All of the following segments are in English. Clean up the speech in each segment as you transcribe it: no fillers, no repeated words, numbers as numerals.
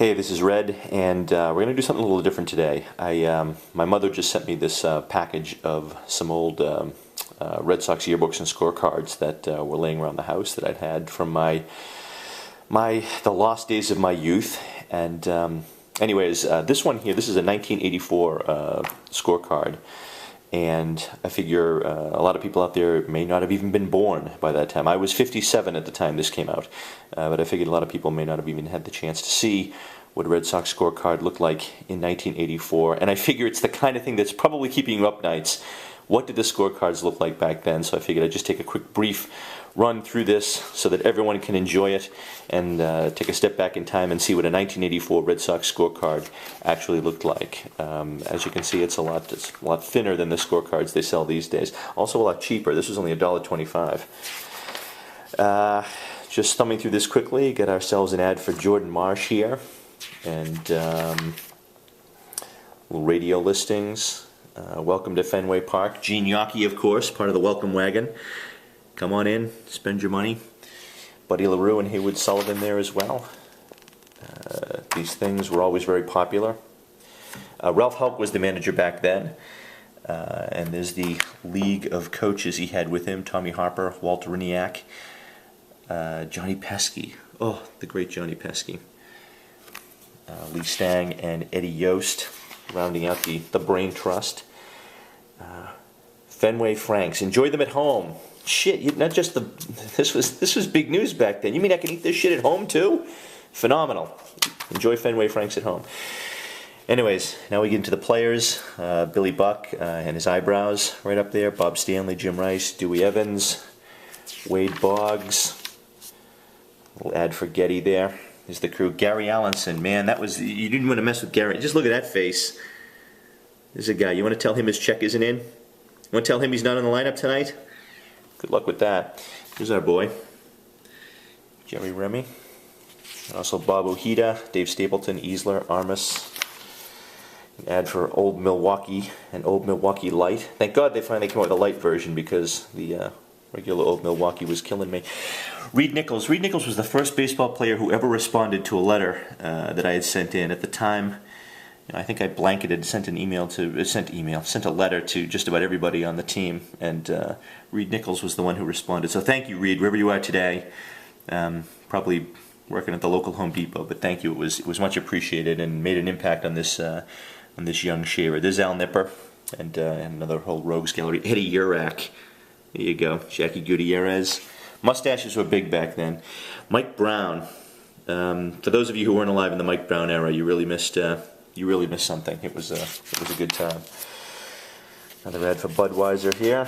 Hey, this is Red, and we're going to do something a little different today. My mother just sent me this package of some old Red Sox yearbooks and scorecards that were laying around the house that I'd had from the lost days of my youth. And anyways, this one here, this is a 1984 scorecard. And I figure a lot of people out there may not have even been born by that time. I was 57 at the time this came out, but I figured a lot of people may not have even had the chance to see what a Red Sox scorecard looked like in 1984. And I figure it's the kind of thing that's probably keeping you up nights. What did the scorecards look like back then? So I figured I'd just take a quick brief run through this so that everyone can enjoy it and take a step back in time and see what a 1984 Red Sox scorecard actually looked like. As you can see, it's a lot thinner than the scorecards they sell these days. Also a lot cheaper. This was only $1.25. Just thumbing through this quickly, get ourselves an ad for Jordan Marsh here, and little radio listings. Welcome to Fenway Park. Gene Yockey, of course, part of the welcome wagon. Come on in, spend your money. Buddy LaRue and Haywood Sullivan there as well. These things were always very popular. Ralph Hulk was the manager back then. And there's the league of coaches he had with him. Tommy Harper, Walter Riniak, Johnny Pesky. Oh, the great Johnny Pesky. Lee Stang and Eddie Yost, rounding out the brain trust. Fenway Franks. Enjoy them at home. Shit, not just this was big news back then. You mean I can eat this shit at home too? Phenomenal. Enjoy Fenway Franks at home. Anyways, now we get into the players. Billy Buck and his eyebrows right up there. Bob Stanley, Jim Rice, Dewey Evans, Wade Boggs. A little ad for Getty there. Here's the crew. Gary Allenson, man, you didn't want to mess with Gary. Just look at that face. There's a guy. You want to tell him his check isn't in? You want to tell him he's not in the lineup tonight? Good luck with that. Here's our boy, Jerry Remy. And also Bob Ojeda, Dave Stapleton, Easler, Armas. An ad for Old Milwaukee and Old Milwaukee Light. Thank God they finally came out with a light version because the regular Old Milwaukee was killing me. Reed Nichols. Reed Nichols was the first baseball player who ever responded to a letter that I had sent in. At the time, I think I blanketed, sent a letter to just about everybody on the team, and Reed Nichols was the one who responded. So thank you, Reed, wherever you are today. Probably working at the local Home Depot, but thank you. It was much appreciated and made an impact on this young shaver. There's Al Nipper and another whole rogues gallery. Eddie Urak. There you go. Jackie Gutierrez. Mustaches were big back then. Mike Brown. For those of you who weren't alive in the Mike Brown era, you really missed something. It was a good time. Another ad for Budweiser here.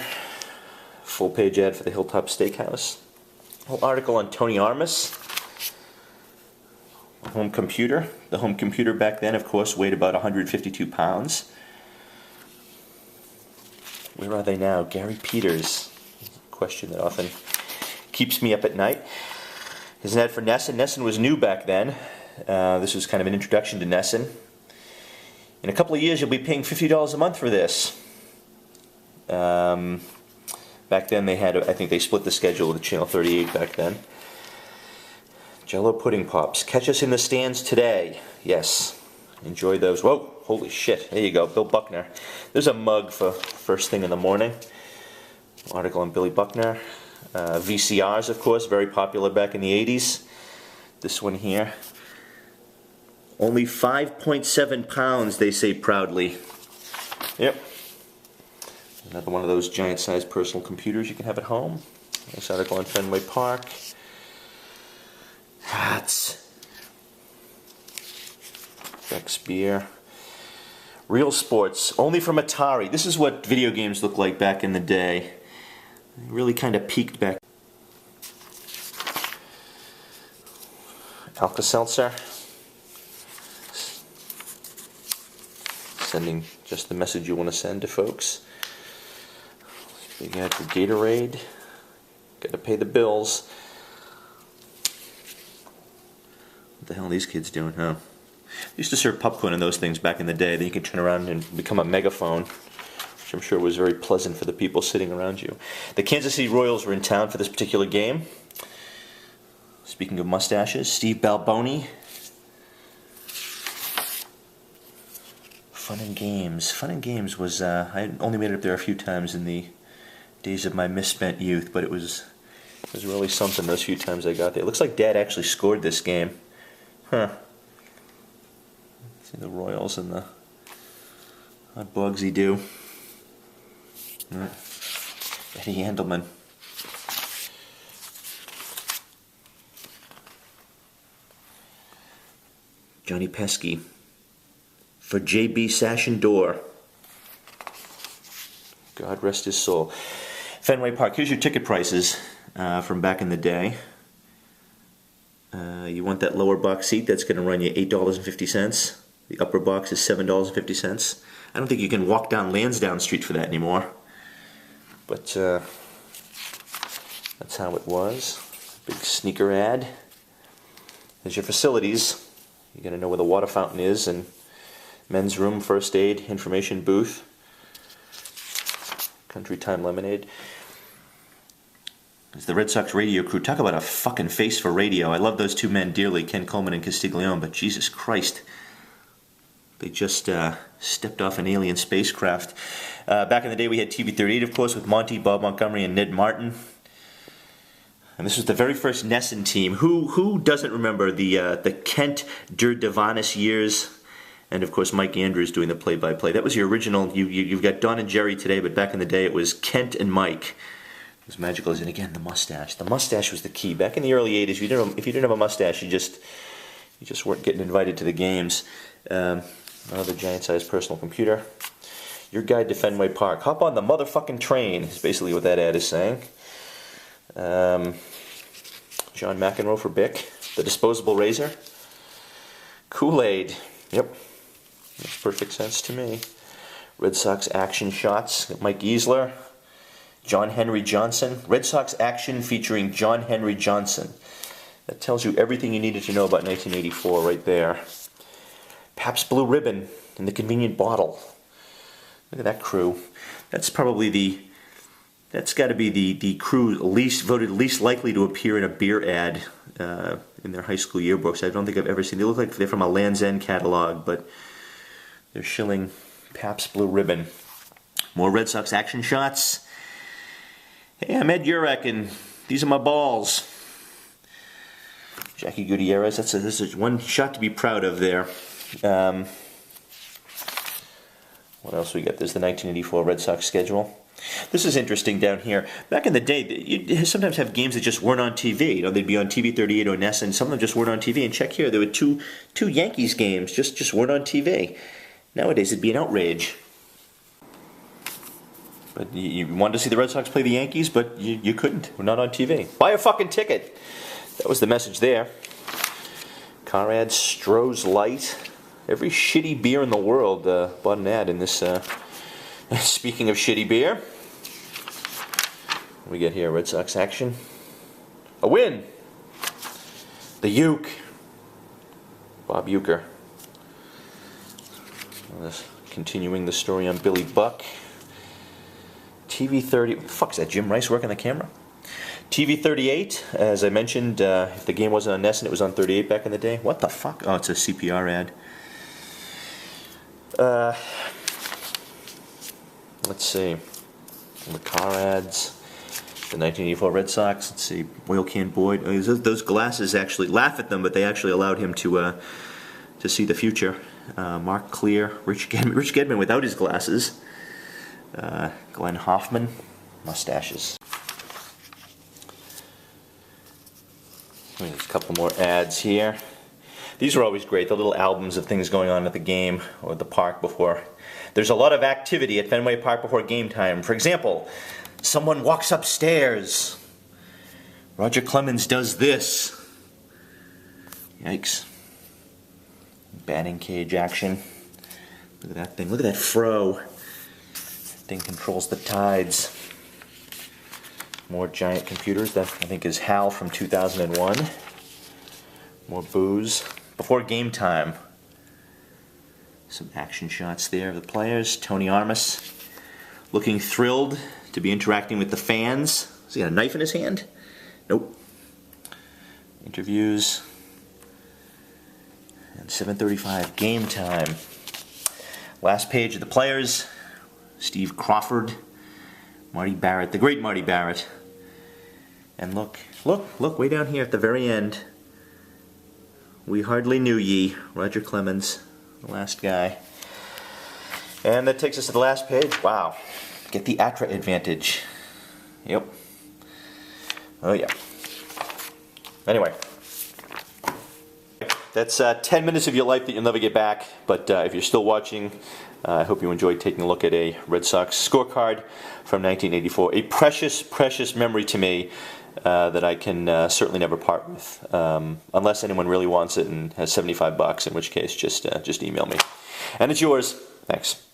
Full page ad for the Hilltop Steakhouse. A whole article on Tony Armas. Home computer. The home computer back then, of course, weighed about 152 pounds. Where are they now? Gary Peters. Question that often keeps me up at night. There's an ad for Nesson. Nesson was new back then. This was kind of an introduction to Nesson. In a couple of years, you'll be paying $50 a month for this. Back then, they had, I think they split the schedule with Channel 38 back then. Jell-O Pudding Pops. Catch us in the stands today. Yes. Enjoy those. Whoa, holy shit. There you go, Bill Buckner. There's a mug for first thing in the morning. Article on Billy Buckner. VCRs, of course, very popular back in the 80s. This one here. Only 5.7 pounds, they say proudly. Yep. Another one of those giant-sized personal computers you can have at home. Nice article on Fenway Park. Hats. Beck's beer. Real Sports, only from Atari. This is what video games looked like back in the day. They really kind of peaked back. Alka-Seltzer. Sending just the message you want to send to folks. Big ad for Gatorade. Got to pay the bills. What the hell are these kids doing, huh? They used to serve popcorn in those things back in the day. Then you could turn around and become a megaphone, which I'm sure was very pleasant for the people sitting around you. The Kansas City Royals were in town for this particular game. Speaking of mustaches, Steve Balboni. Fun and Games. Fun and Games was, I only made it up there a few times in the days of my misspent youth, but it was really something those few times I got there. It looks like Dad actually scored this game. Huh. See the Royals and the odd Bugsy do. Eddie Andelman. Johnny Pesky. For J.B. Sashendor. God rest his soul. Fenway Park. Here's your ticket prices from back in the day. You want that lower box seat, that's going to run you $8.50. The upper box is $7.50. I don't think you can walk down Lansdowne Street for that anymore. But that's how it was. Big sneaker ad. There's your facilities. You're going to know where the water fountain is, and men's room, first aid, information booth, Country Time Lemonade. It's the Red Sox radio crew. Talk about a fucking face for radio. I love those two men dearly, Ken Coleman and Castiglione, but Jesus Christ, they just stepped off an alien spacecraft. Back in the day we had TV38, of course, with Monty, Bob Montgomery, and Ned Martin. And this was the very first Nesson team. Who doesn't remember the Kent Durdevanis years? And of course Mike Andrews doing the play-by-play. That was your original. You've got Don and Jerry today, but back in the day it was Kent and Mike. It was magical. And again, the mustache. The mustache was the key. Back in the early '80s, if you didn't have a mustache, you just weren't getting invited to the games. Another giant-sized personal computer. Your guide to Fenway Park. Hop on the motherfucking train is basically what that ad is saying. John McEnroe for Bic. The disposable razor. Kool-Aid. Yep. Makes perfect sense to me. Red Sox action shots. Mike Easler. John Henry Johnson. Red Sox action featuring John Henry Johnson. That tells you everything you needed to know about 1984 right there. Pabst Blue Ribbon in the convenient bottle. Look at that crew. That's probably that's got to be the crew voted least likely to appear in a beer ad in their high school yearbooks. I don't think I've ever seen. They look like they're from a Land's End catalog, but they're shilling Pabst Blue Ribbon. More Red Sox action shots. Hey, I'm Ed Urek, and these are my balls. Jackie Gutierrez. This is one shot to be proud of there. What else we got? There's the 1984 Red Sox schedule. This is interesting down here. Back in the day, you'd sometimes have games that just weren't on TV. You know, they'd be on TV38 or Nesson, and some of them just weren't on TV. And check here, there were two Yankees games just weren't on TV. Nowadays, it'd be an outrage. But you wanted to see the Red Sox play the Yankees, but you couldn't. We're not on TV. Buy a fucking ticket. That was the message there. Car ad, Stroh's Light. Every shitty beer in the world bought an ad in this. Speaking of shitty beer, what we get here? Red Sox action. A win. The Uke. Bob Uecker. Continuing the story on Billy Buck. TV30. What the fuck is that? Jim Rice working the camera? TV38. As I mentioned, if the game wasn't on Nesson, it was on 38 back in the day. What the fuck? Oh, it's a CPR ad. Let's see. The car ads. The 1984 Red Sox. Let's see. Oil Can Boyd. Those glasses actually laugh at them, but they actually allowed him to see the future. Mark Clear. Rich Gedman without his glasses. Glenn Hoffman. Mustaches. There's a couple more ads here. These are always great, the little albums of things going on at the game or at the park before. There's a lot of activity at Fenway Park before game time. For example, someone walks upstairs. Roger Clemens does this. Yikes. Batting cage action. Look at that thing. Look at that fro. That thing controls the tides. More giant computers. That, I think, is HAL from 2001. More booze. Before game time. Some action shots there of the players. Tony Armas looking thrilled to be interacting with the fans. Has he got a knife in his hand? Nope. Interviews. And 7:35 game time. Last page of the players. Steve Crawford, Marty Barrett, the great Marty Barrett. And look, way down here at the very end. We hardly knew ye, Roger Clemens, the last guy. And that takes us to the last page. Wow. Get the ATRA advantage. Yep. Oh yeah. Anyway. That's 10 minutes of your life that you'll never get back. But if you're still watching, I hope you enjoyed taking a look at a Red Sox scorecard from 1984. A precious, precious memory to me that I can certainly never part with. Unless anyone really wants it and has $75, in which case just email me. And it's yours. Thanks.